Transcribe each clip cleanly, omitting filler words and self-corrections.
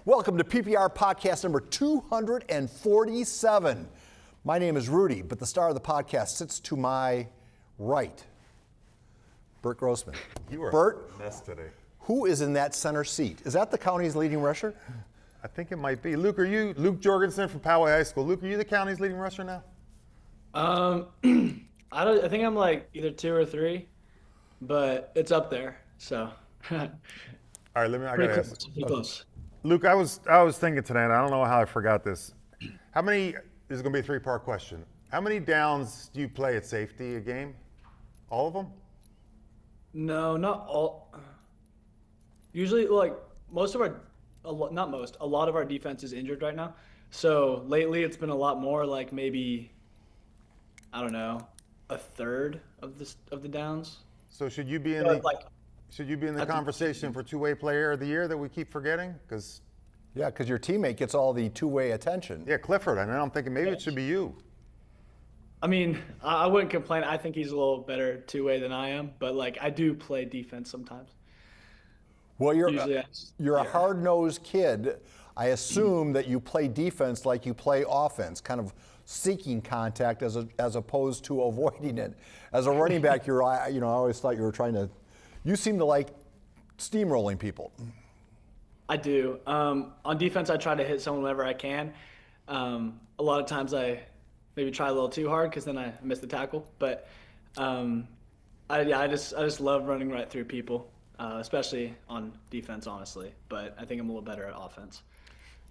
Welcome to PPR podcast number 247. My name is Rudy, but the star of the podcast sits to my right. Bert Grossman. You are Bert, a mess today. who is in that center seat? Is that the county's leading rusher? I think it might be. Luke, are you Luke Jorgensen from Poway High School? Luke, are you the county's leading rusher now? I think I'm like either 2 or 3, but it's up there. So. All right, I gotta ask. Pretty close. Luke, I was thinking today, and I don't know how I forgot this. This is gonna be a 3-part question. How many downs do you play at safety a game? All of them? No, not all. Usually, like a lot of our defense is injured right now. So lately, it's been a lot more. Like maybe, I don't know, a third of the downs. So should you be in the conversation for two-way player of the year that we keep forgetting? Because your teammate gets all the two-way attention. yeah, Clifford. I mean, I'm thinking maybe it should be you. I mean, I wouldn't complain. I think he's a little better two-way than I am, but like I do play defense sometimes. Well, you're a hard-nosed kid. I assume that you play defense like you play offense, kind of seeking contact as opposed to avoiding it. As a running back, I always thought you were trying to. You seem to like steamrolling people. I do. On defense, I try to hit someone whenever I can. A lot of times I maybe try a little too hard because then I miss the tackle. But I just love running right through people, especially on defense, honestly. But I think I'm a little better at offense.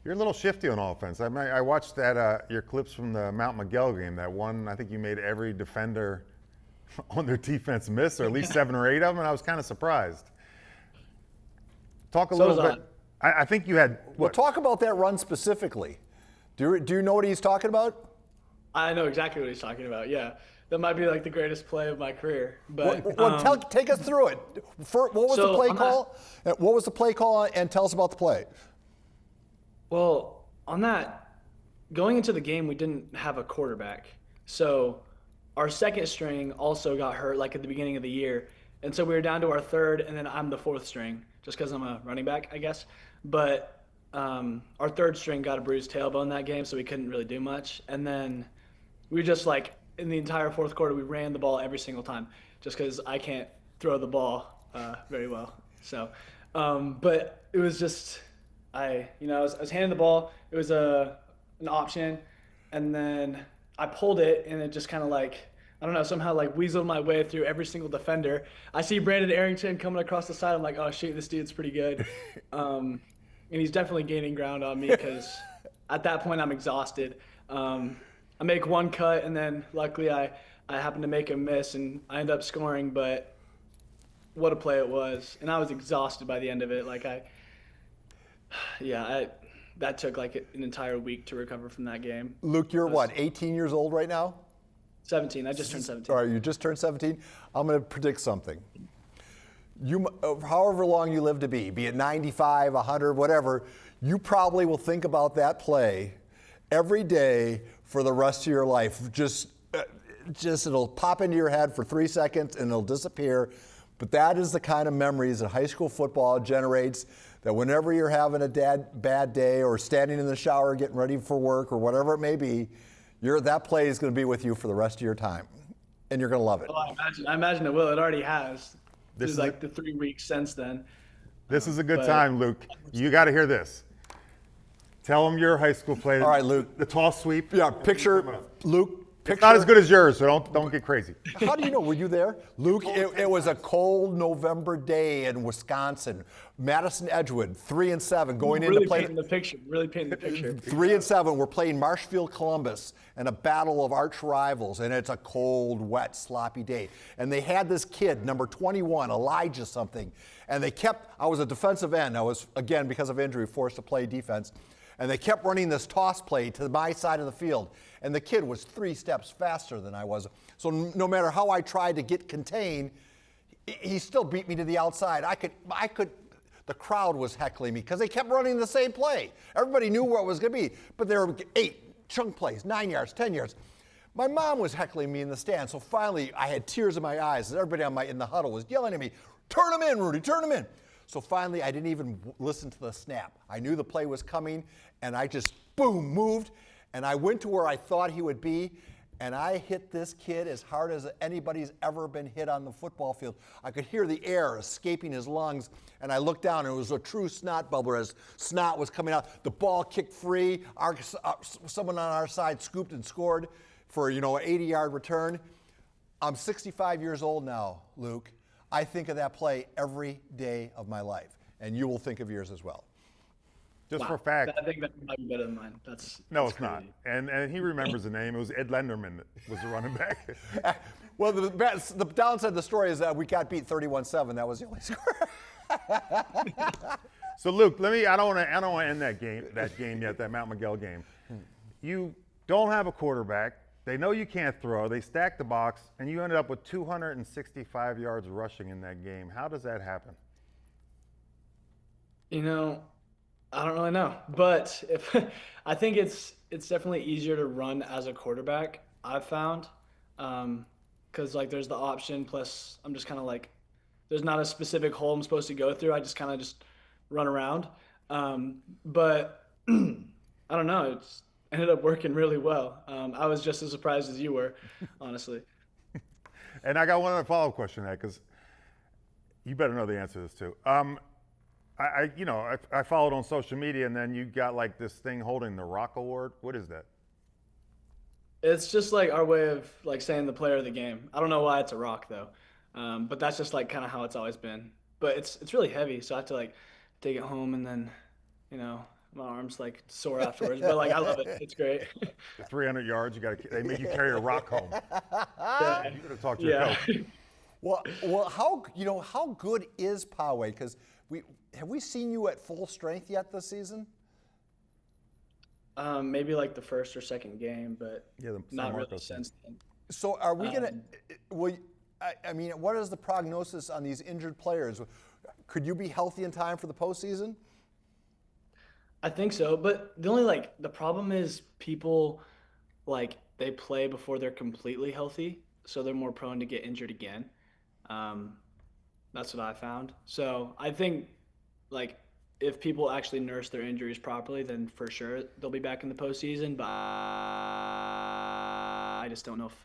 You're a little shifty on offense. I watched that your clips from the Mount Miguel game. That one, I think you made every defender on their defense miss, or at least 7 or 8 of them, and I was kind of surprised. Talk a little bit. I think you had. Well, talk about that run specifically. Do you know what he's talking about? I know exactly what he's talking about. Yeah, that might be like the greatest play of my career. But take us through it. What was the play call? What was the play call? And tell us about the play. Well, on that, going into the game, we didn't have a quarterback, so our second string also got hurt like at the beginning of the year. And so we were down to our third, and then I'm the 4th string just because I'm a running back, I guess. But our third string got a bruised tailbone that game, so we couldn't really do much. And then we just like in the entire 4th quarter, we ran the ball every single time just because I can't throw the ball very well. So, but it was just I was handing the ball. It was an option, and then I pulled it, and it just kind of like, I don't know, somehow like weaseled my way through every single defender. I see Brandon Arrington coming across the side. I'm like, oh, shoot, this dude's pretty good. And he's definitely gaining ground on me because at that point I'm exhausted. I make one cut, and then luckily I happen to make a miss, and I end up scoring. But what a play it was. And I was exhausted by the end of it. That took like an entire week to recover from that game. Luke, you're 18 years old right now? 17. I just turned 17. All right, you just turned 17? I'm going to predict something. However long you live to be it 95, 100, whatever, you probably will think about that play every day for the rest of your life. Just it'll pop into your head for 3 seconds and it'll disappear. But that is the kind of memories that high school football generates, that whenever you're having a bad day or standing in the shower getting ready for work or whatever it may be, that play is going to be with you for the rest of your time, and you're going to love it. Oh, I imagine it will. It already has. This is like the 3 weeks since then. This is a good time, Luke. You got to hear this. Tell them your high school play. All right, Luke. The toss sweep. Yeah, picture Luke. It's not as good as yours, so don't get crazy. How do you know? Were you there? Luke, it was a cold November day in Wisconsin. Madison Edgewood, 3-7, going into play. Really painting the picture. 3-7, we're playing Marshfield Columbus in a battle of arch rivals, and it's a cold, wet, sloppy day. And they had this kid, number 21, Elijah something, and I was a defensive end. I was, again, because of injury, forced to play defense. And they kept running this toss play to my side of the field. And the kid was 3 steps faster than I was. So no matter how I tried to get contained, he still beat me to the outside. The crowd was heckling me because they kept running the same play. Everybody knew where it was going to be. But there were 8 chunk plays, 9 yards, 10 yards. My mom was heckling me in the stand. So finally, I had tears in my eyes. Everybody in the huddle was yelling at me, turn him in, Rudy, turn him in. So finally, I didn't even listen to the snap. I knew the play was coming, and I just, boom, moved, and I went to where I thought he would be, and I hit this kid as hard as anybody's ever been hit on the football field. I could hear the air escaping his lungs, and I looked down, and it was a true snot bubbler as snot was coming out. The ball kicked free. Someone on our side scooped and scored for, an 80-yard return. I'm 65 years old now, Luke. I think of that play every day of my life, and you will think of yours as well. Just for fact. I think that might be better than mine. No, that's it's not. crazy. And he remembers the name. It was Ed Lenderman that was the running back. Well, the downside of the story is that we got beat 31-7. That was the only score. So Luke, I don't want to end that game yet, that Mount Miguel game. You don't have a quarterback. They know you can't throw. They stacked the box, and you ended up with 265 yards rushing in that game. How does that happen? I don't really know, but I think it's definitely easier to run as a quarterback. I've found, because there's the option. Plus, I'm just kind of there's not a specific hole I'm supposed to go through. I just kind of just run around. But I don't know. It's ended up working really well. I was just as surprised as you were, honestly. And I got one other follow-up question to that, because you better know the answer to this too. I followed on social media, and then you got this thing holding the Rock Award. What is that? It's just our way of saying the player of the game. I don't know why it's a rock though, but that's just kind of how it's always been. But it's really heavy, so I have to take it home, and then my arms sore afterwards. But I love it. It's great. The 300 yards, they make you carry a rock home. Yeah. You gotta talk to your coach. Well, how good is Poway? Because have we seen you at full strength yet this season? Maybe the first or second game, but Yeah, the not San really Marcos since then. So are we gonna? What is the prognosis on these injured players? Could you be healthy in time for the postseason? I think so, but the only the problem is people they play before they're completely healthy, so they're more prone to get injured again. That's what I found. So I think if people actually nurse their injuries properly, then for sure they'll be back in the postseason. But I just don't know if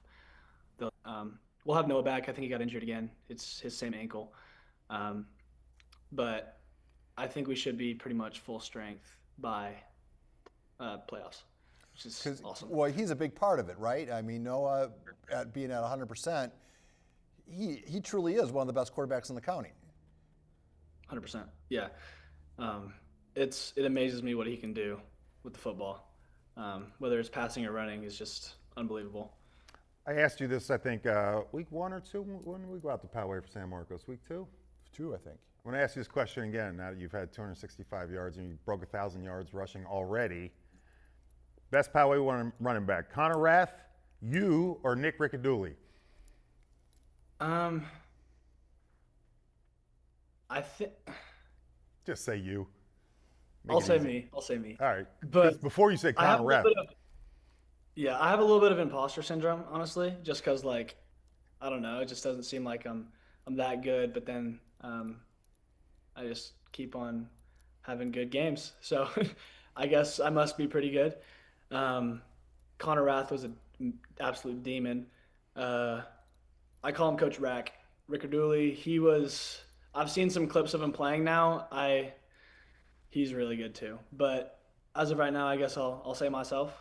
they'll. We'll have Noah back. I think he got injured again. It's his same ankle. But I think we should be pretty much full strength by playoffs, which is awesome. Well, he's a big part of it, right? I mean, Noah being at 100%, he truly is one of the best quarterbacks in the county. 100%. Yeah. It amazes me what he can do with the football. Whether it's passing or running is just unbelievable. I asked you this, I think, week 1 or 2. When did we go out to Poway for San Marcos? Week 2? 2, I think. I'm going to ask you this question again, now that you've had 265 yards and you broke 1,000 yards rushing already. Best Poway running back, Connor Rath, you, or Nick Riccadouli? I think Just say you. I'll say me. All right. But just before you say I have Connor a Rath. little bit of, yeah, I have a little bit of imposter syndrome, honestly, just because I don't know, it just doesn't seem like I'm that good. But then I just keep on having good games, so I guess I must be pretty good. Connor Rath was an absolute demon. I call him Coach Rack. Riccadouli, I've seen some clips of him playing now. He's really good too. But as of right now, I guess I'll say myself.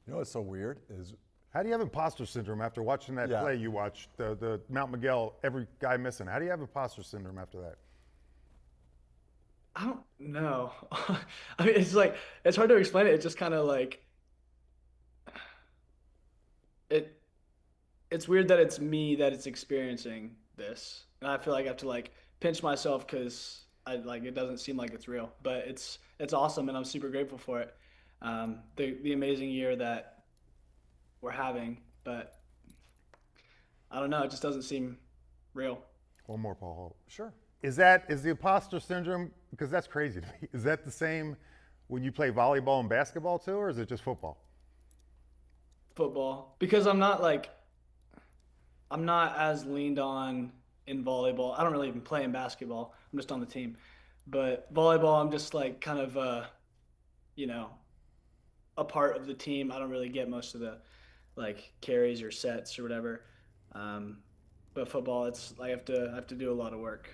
You know what's so weird is How do you have imposter syndrome after watching that play you watched, the Mount Miguel, every guy missing? How do you have imposter syndrome after that? I don't know. I mean, it's hard to explain it. It's just kind of it's weird that it's me that is experiencing this, and I feel like I have to pinch myself because it doesn't seem like it's real, but it's awesome, and I'm super grateful for it. The amazing year that we're having, but I don't know. It just doesn't seem real. One more, Paul Holt. sure. Is the imposter syndrome, because that's crazy to me, is that the same when you play volleyball and basketball too, or is it just football? Football, because I'm not as leaned on in volleyball. I don't really even play in basketball. I'm just on the team. But volleyball, I'm just like kind of, you know, a part of the team. I don't really get most of the like carries or sets or whatever. Um, but football, it's I have to do a lot of work.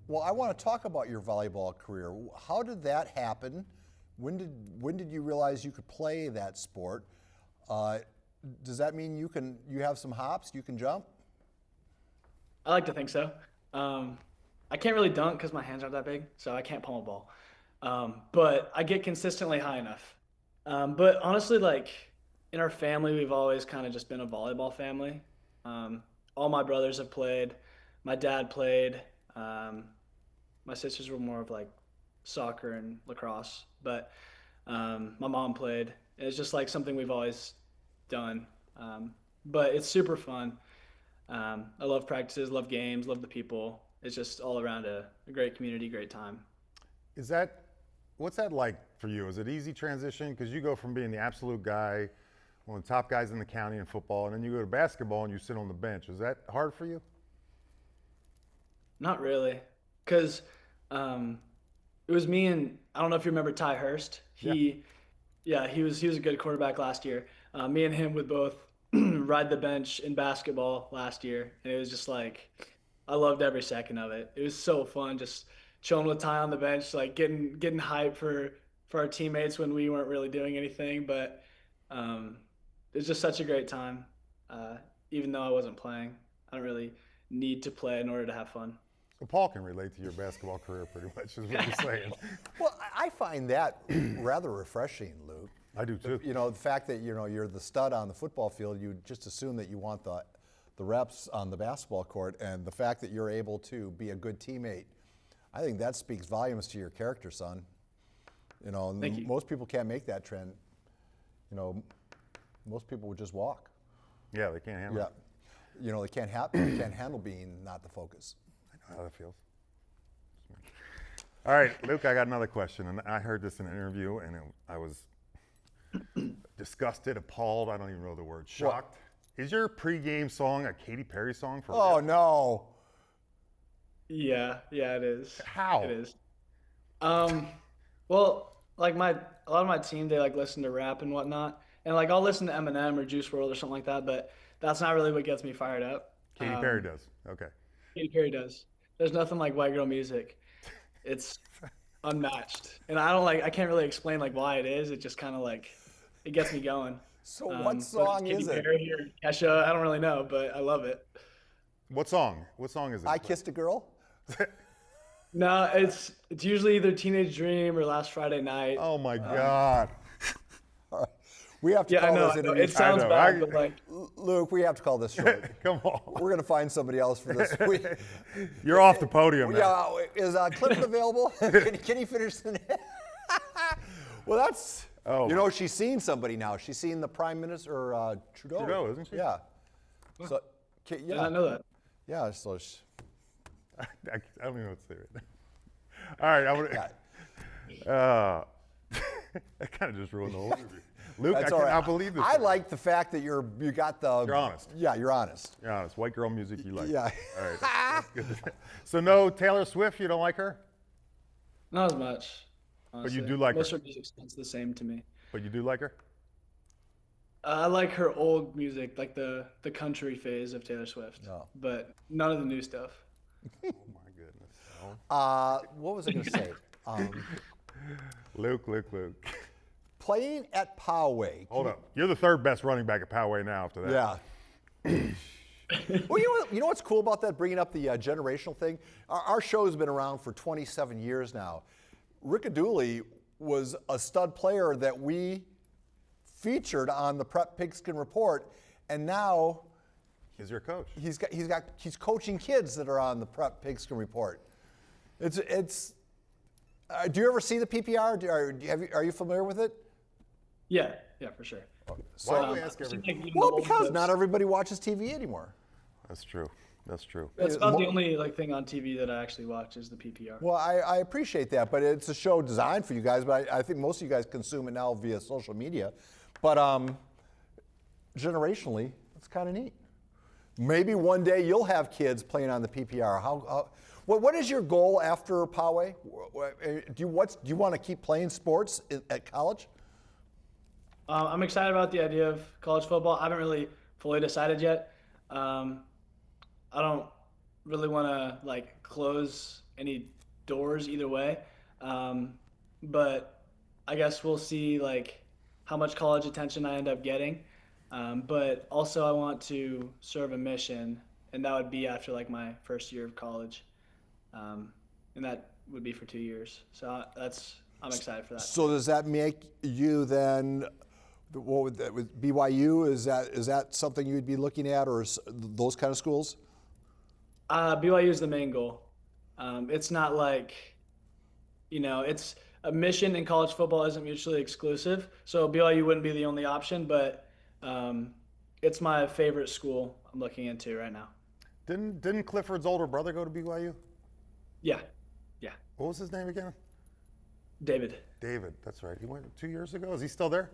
Well, I want to talk about your volleyball career. How did that happen? When did you realize you could play that sport? Uh, does that mean you have some hops? You can jump? I like to think so. I can't really dunk because my hands aren't that big, so I can't pummel a ball. But I get consistently high enough. But honestly, like in our family, we've always kind of just been a volleyball family. All my brothers have played. My dad played. Um, my sisters were more of like soccer and lacrosse, but my mom played. It's just like something we've always done. But it's super fun. I love practices, love games, love the people. It's just all around a great community, great time. Is that what's that like for you? Is it easy transition? Because you go from being the absolute guy, one of the top guys in the county in football, and then you go to basketball and you sit on the bench. Is that hard for you? Not really, because um, it was me and I don't know if you remember Ty Hurst. Yeah. Yeah, he was a good quarterback last year. Me and him would both ride the bench in basketball last year, and it was just like I loved every second of it. It was so fun, just chilling with Ty on the bench, like getting hyped for our teammates when we weren't really doing anything. But um, it was just such a great time. Uh, Even though I wasn't playing, I don't really need to play in order to have fun. So Paul can relate to your basketball career pretty much, is what he's saying. Well, I find that rather refreshing, Luke. I do too. You know, the fact that you're the stud on the football field, you just assume that you want the reps on the basketball court, and the fact that you're able to be a good teammate, I think that speaks volumes to your character, son. You know, Thank you. most people can't make that trend. You know, most people would just walk. Yeah, they can't handle Yeah. it. You know, they can't handle being not the focus. I know how that feels. All right, Luke, I got another question, and I heard this in an interview, and I was disgusted, appalled, I don't even know the word, shocked. Is your pregame song a Katy Perry song for Oh real? no. Yeah, it is. How? It is. Well, like a lot of my team, they like listen to rap and whatnot, and like I'll listen to Eminem or Juice World or something like that, but that's not really what gets me fired up. Katy Perry does. Okay. Katy Perry does. There's nothing like white girl music. It's unmatched, and I can't really explain like why it is. It just kind of like it gets me going. So Whether what it's song Katy is it? Perry or Kesha, I don't really know, but I love it. What song? What song is it? I Kissed a Girl? No, it's usually either Teenage Dream or Last Friday Night. Oh my God. All right. We have to Yeah, call I know. this I know. interview. It sounds know. bad, but like Luke, we have to call this short. Come on. We're going to find somebody else for this. You're off the podium now. Yeah, is Clifford available? Can he finish the Well, that's, Oh, you know, she's seen somebody now. She's seen the Prime Minister, Trudeau. Trudeau, isn't she? Yeah. So, I did yeah. not know that. Yeah, so I don't even know what to say right now. All right, I want to. That kind of just ruined the whole interview. Luke, I that's all right. cannot believe this. I like the fact that you got the. You're honest. Yeah, you're honest. You're honest. White girl music you like. Yeah. All right. That's good. So no Taylor Swift. You don't like her, Not as much. but you Honestly. do like Most her. of her music sounds the same to me. But you do like her. I like her old music, like the country phase of Taylor Swift, No. but none of the new stuff. Oh my goodness. Oh. What was I going to say? Luke. Playing at Poway. Hold up. You're the third best running back at Poway now. After that. Yeah. Well, you know what's cool about that, bringing up the generational thing? Our show's been around for 27 years now. Rickadooley was a stud player that we featured on the Prep Pigskin Report, and now He's your coach. he's coaching kids that are on the Prep Pigskin Report. It's. Do you ever see the PPR? Are you familiar with it? Yeah, for sure. Why do we ask I've seen, everybody? like, even Well, the old because clips. not everybody watches TV anymore. That's true. That's true. That's about the only like thing on TV that I actually watch is the PPR. Well, I appreciate that, but it's a show designed for you guys. But I think most of you guys consume it now via social media. But generationally, it's kind of neat. Maybe one day you'll have kids playing on the PPR. What is your goal after Poway? Do you want to keep playing sports at college? I'm excited about the idea of college football. I haven't really fully decided yet. I don't really want to like close any doors either way. But I guess we'll see like how much college attention I end up getting. But also I want to serve a mission, and that would be after like my first year of college, and that would be for 2 years. So I'm excited for that. So does that make you then? What would that with BYU? Is that something you'd be looking at, or those kind of schools? BYU is the main goal. It's not like, it's a mission, and college football isn't mutually exclusive. So BYU wouldn't be the only option, but it's my favorite school I'm looking into right now. Didn't Clifford's older brother go to BYU? Yeah, yeah. What was his name again? David. David, that's right. He went 2 years ago. Is he still there?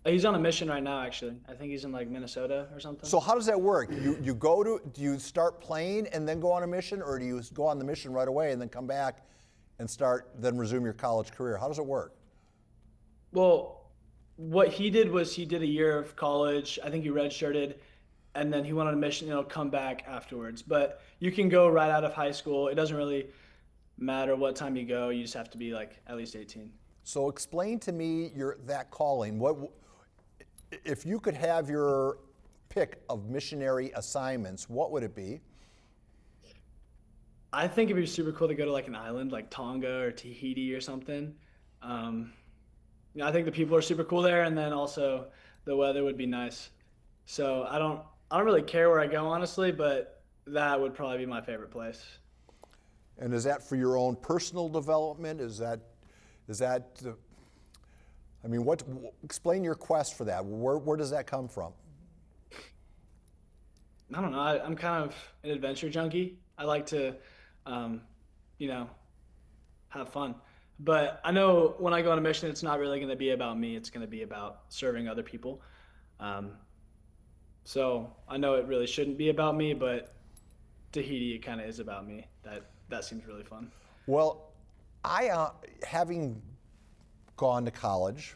He's on a mission right now, actually. I think he's in like Minnesota or something. So how does that work? Do you start playing and then go on a mission, or do you go on the mission right away and then come back and then resume your college career? How does it work? Well, what he did was he did a year of college. I think he redshirted, and then he went on a mission, and he'll come back afterwards. But you can go right out of high school. It doesn't really matter what time you go. You just have to be like at least 18. So explain to me that calling. If you could have your pick of missionary assignments, what would it be? I think it'd be super cool to go to like an island like Tonga or Tahiti or something. I think the people are super cool there, and then also the weather would be nice. So I don't really care where I go, honestly, but that would probably be my favorite place. And is that for your own personal development? Explain your quest for that. Where does that come from? I don't know. I'm kind of an adventure junkie. I like to, have fun. But I know when I go on a mission, it's not really going to be about me. It's going to be about serving other people. So I know it really shouldn't be about me, but Tahiti, it kind of is about me. That seems really fun. Well, having gone to college,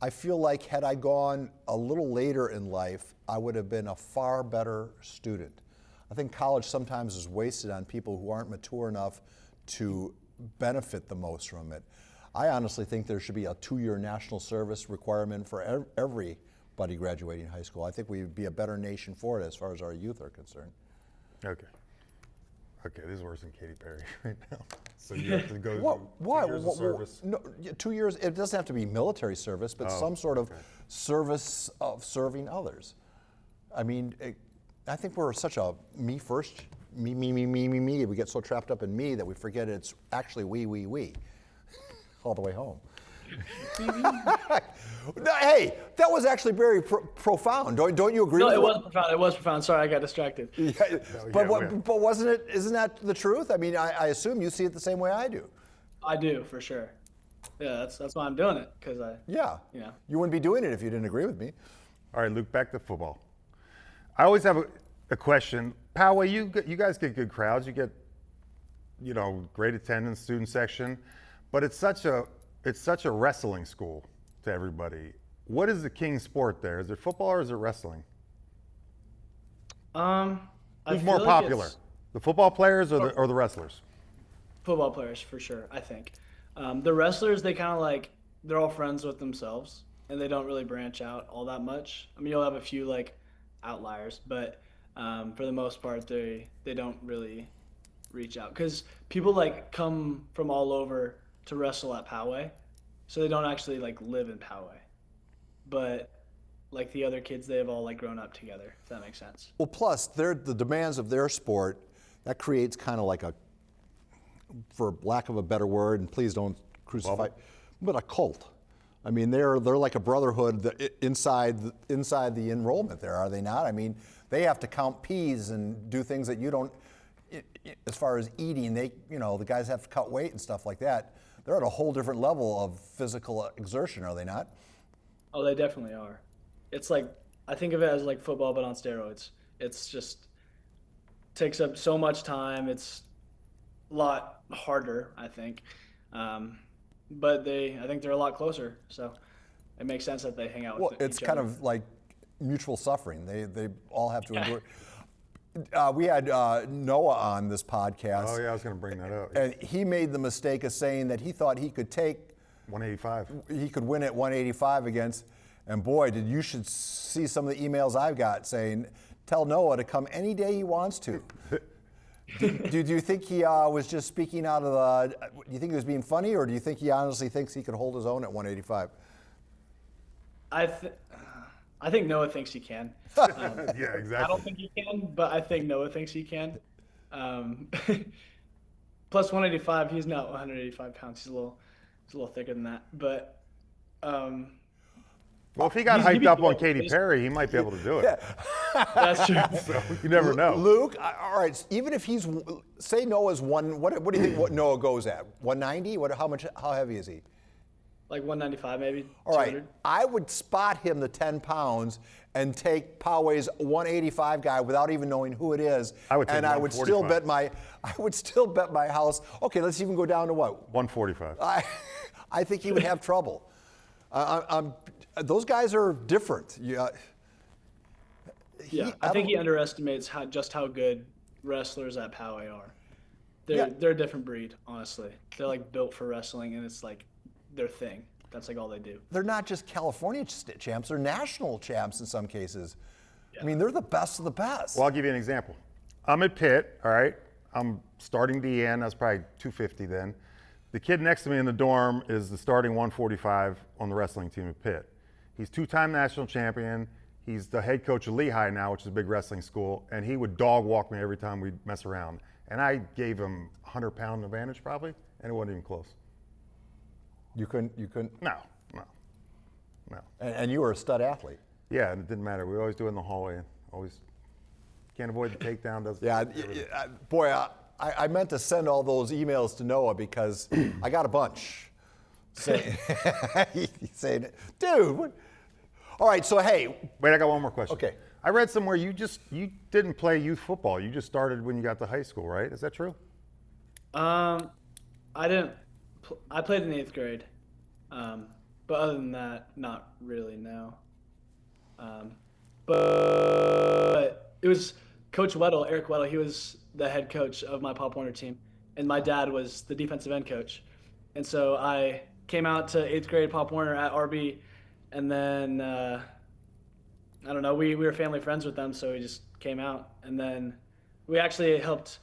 I feel like had I gone a little later in life, I would have been a far better student. I think college sometimes is wasted on people who aren't mature enough to benefit the most from it. I honestly think there should be a 2-year national service requirement for everybody graduating high school. I think we'd be a better nation for it as far as our youth are concerned. Okay, this is worse than Katy Perry right now. So you have to go Why? 2 years of service. No, 2 years. It doesn't have to be military service, but some sort of service of serving others. I mean, I think we're such a me first, me. We get so trapped up in me that we forget it's actually we, all the way home. No, hey, that was actually very profound. Don't you agree? No, with it was profound. It was profound. Sorry, I got distracted. Yeah, but wasn't it? Isn't that the truth? I mean, I assume you see it the same way I do. I do, for sure. Yeah, that's why I'm doing it, because You wouldn't be doing it if you didn't agree with me. All right, Luke, back to football. I always have a question. Poway, you guys get good crowds. You get, great attendance, student section, but it's such a wrestling school to everybody. What is the king sport there? Is it football or is it wrestling? Who's more popular, the football players or the wrestlers? Football players, for sure, I think. The wrestlers, they kind of they're all friends with themselves, and they don't really branch out all that much. I mean, you'll have a few outliers, but for the most part, they don't really reach out, because people come from all over to wrestle at Poway, so they don't actually live in Poway. But the other kids, they have all grown up together, if that makes sense. Well, plus the demands of their sport, that creates kind of for lack of a better word, and please don't crucify, but a cult. I mean, they're like a brotherhood inside the enrollment there, are they not? I mean, they have to count peas and do things that you don't. As far as eating, the guys have to cut weight and stuff like that. They're at a whole different level of physical exertion, are they not? Oh, they definitely are. It's I think of it as football, but on steroids. It's just takes up so much time. It's a lot harder, I think. But I think they're a lot closer. So it makes sense that they hang out Well, with it's each kind other. of like mutual suffering. They all have to endure. We had Noah on this podcast. Oh yeah, I was going to bring that up. And he made the mistake of saying that he thought he could 185. he could win at 185 against, and boy, you should see some of the emails I've got saying, tell Noah to come any day he wants to. do you think he was just speaking out of the, do you think he was being funny, or do you think he honestly thinks he could hold his own at 185? I think Noah thinks he can. Yeah, exactly. I don't think he can, but I think Noah thinks he can. Plus 185, he's not 185 pounds. He's a little thicker than that. But Well, if he got He'd hyped be up on good. Katy Perry, he might be able to do it. that's true. So you never know. Luke, all right, even if he's, say Noah's what do you think what Noah goes at? 190? How heavy is he? Like 195 maybe. All right, 200. I would spot him the 10 pounds take Poway's 185 guy without even knowing who it is. I would take and I would still 145. bet my house. Okay, let's even go down to what? 145. I think he would have trouble. Those guys are different. Yeah, I think he underestimates just how good wrestlers at Poway are. They're a different breed, honestly. They're like built for wrestling, and it's like their thing. That's like all they do. They're not just California champs; they're national champs in some cases. Yeah. I mean, they're the best of the best. Well, I'll give you an example. I'm at Pitt, all right? I'm starting DN. I was probably 250 then. The kid next to me in the dorm is the starting 145 on the wrestling team at Pitt. He's two-time national champion. He's the head coach of Lehigh now, which is a big wrestling school, and he would dog walk me every time we'd mess around. And I gave him 100-pound advantage probably, and it wasn't even close. You couldn't. No. And you were a stud athlete. Yeah, and it didn't matter. We always do it in the hallway. Always can't avoid the takedown. Boy, I meant to send all those emails to Noah because I got a bunch. Saying, dude. What? All right, so hey. Wait, I got one more question. Okay. I read somewhere you didn't play youth football. You just started when you got to high school, right? Is that true? I didn't. I played in 8th grade, but other than that, not really. No. But it was Coach Weddle, Eric Weddle. He was the head coach of my Pop Warner team, and my dad was the defensive end coach. And so I came out to 8th grade Pop Warner at RB, and then I don't know. We were family friends with them, so we just came out, and then we actually helped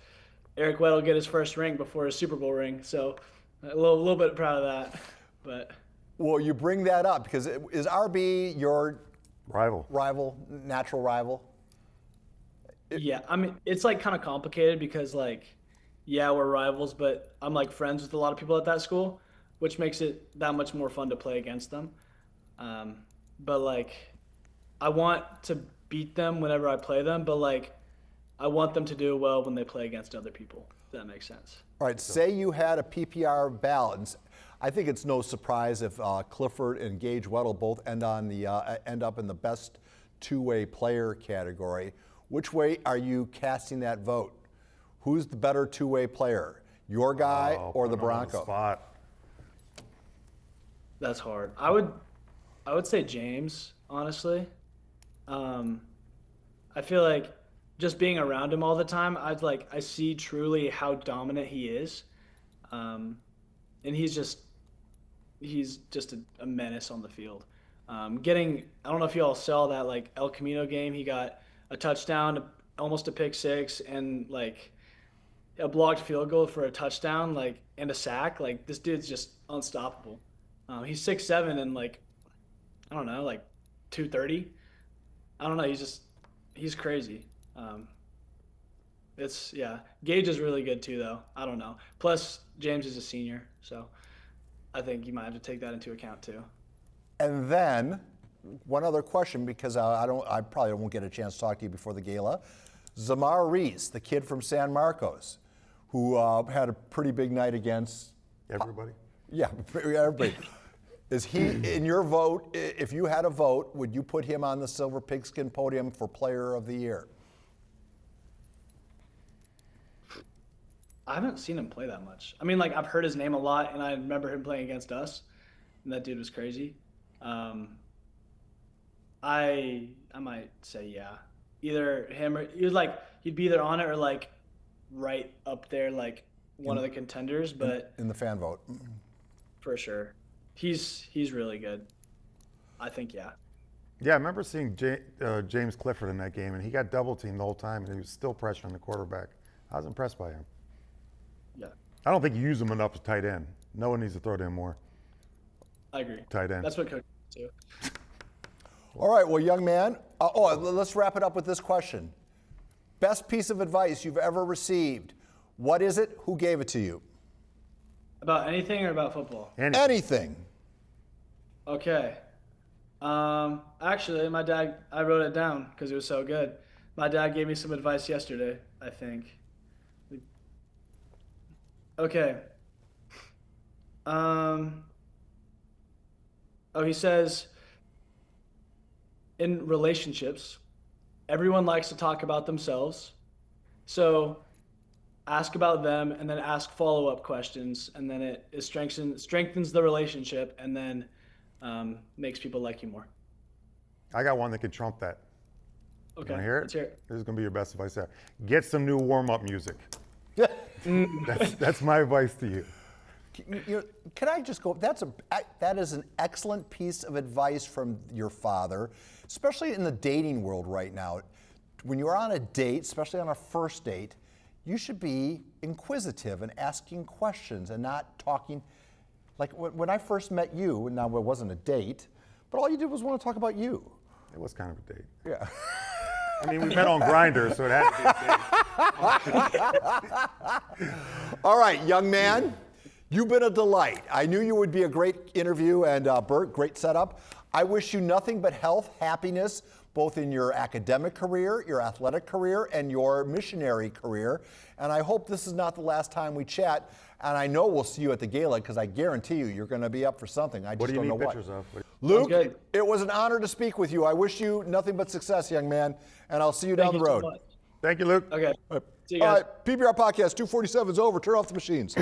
Eric Weddle get his first ring before his Super Bowl ring. So a little bit proud of that, but. Well, you bring that up because is RB your natural rival? Yeah, I mean, it's like kind of complicated because like, yeah, we're rivals, but I'm like friends with a lot of people at that school, which makes it that much more fun to play against them. But like, I want to beat them whenever I play them, but like, I want them to do well when they play against other people. If that makes sense. All right, say you had a PPR balance. I think it's no surprise if Clifford and Gage Weddle both end up in the best two-way player category. Which way are you casting that vote? Who's the better two-way player, your guy or the Bronco? Spot. That's hard. I would say James, honestly. I feel like just being around him all the time, I see truly how dominant he is, and he's just a menace on the field. I don't know if you all saw that like El Camino game. He got a touchdown, almost a pick six, and like a blocked field goal for a touchdown, like and a sack. Like this dude's just unstoppable. He's 6'7" and like I don't know, like 230. I don't know. He's crazy. Gage is really good too, though. I don't know. Plus, James is a senior, so I think you might have to take that into account too. And then, one other question, because I probably won't get a chance to talk to you before the gala. Zamar Reese, the kid from San Marcos, who had a pretty big night against everybody. Yeah, everybody. Is he in your vote? If you had a vote, would you put him on the Silver Pigskin podium for Player of the Year? I haven't seen him play that much. I mean, like I've heard his name a lot, and I remember him playing against us, and that dude was crazy. Um, I might say yeah, either him or he was like he'd be either on it or like right up there, like one of the contenders. But in the fan vote. for sure, he's really good. I think yeah. Yeah, I remember seeing James Clifford in that game, and he got double teamed the whole time, and he was still pressuring the quarterback. I was impressed by him. Yeah, I don't think you use him enough as tight end. No one needs to throw to him more. I agree. Tight end. That's what coach too. All right, well, young man, let's wrap it up with this question. Best piece of advice you've ever received. What is it? Who gave it to you? About anything or about football? Anything. Okay. Actually, my dad, I wrote it down because it was so good. My dad gave me some advice yesterday, I think. Okay. He says, in relationships, everyone likes to talk about themselves. So ask about them and then ask follow-up questions, and then it strengthens the relationship, and then makes people like you more. I got one that could trump that. Okay, You want to hear it? let's hear it. This is going to be your best advice there. Get some new warm-up music. That's my advice to you. Can I just go? That is an excellent piece of advice from your father, especially in the dating world right now. When you're on a date, especially on a first date, you should be inquisitive and asking questions and not talking. Like when I first met you, now it wasn't a date, but all you did was want to talk about you. It was kind of a date. Yeah. I mean, we met on Grindr, so it had to be a date. All right, young man, you've been a delight. I knew you would be a great interview, and Bert, great setup. I wish you nothing but health, happiness, both in your academic career, your athletic career, and your missionary career. And I hope this is not the last time we chat. And I know we'll see you at the gala, because I guarantee you're going to be up for something. I just What do you don't know need what. pictures of? Luke, good. it was an honor to speak with you. I wish you nothing but success, young man, and I'll see you down Thank the you road. so much. Thank you, Luke. Okay. See you All guys. right, PPR podcast 247 is over. Turn off the machines.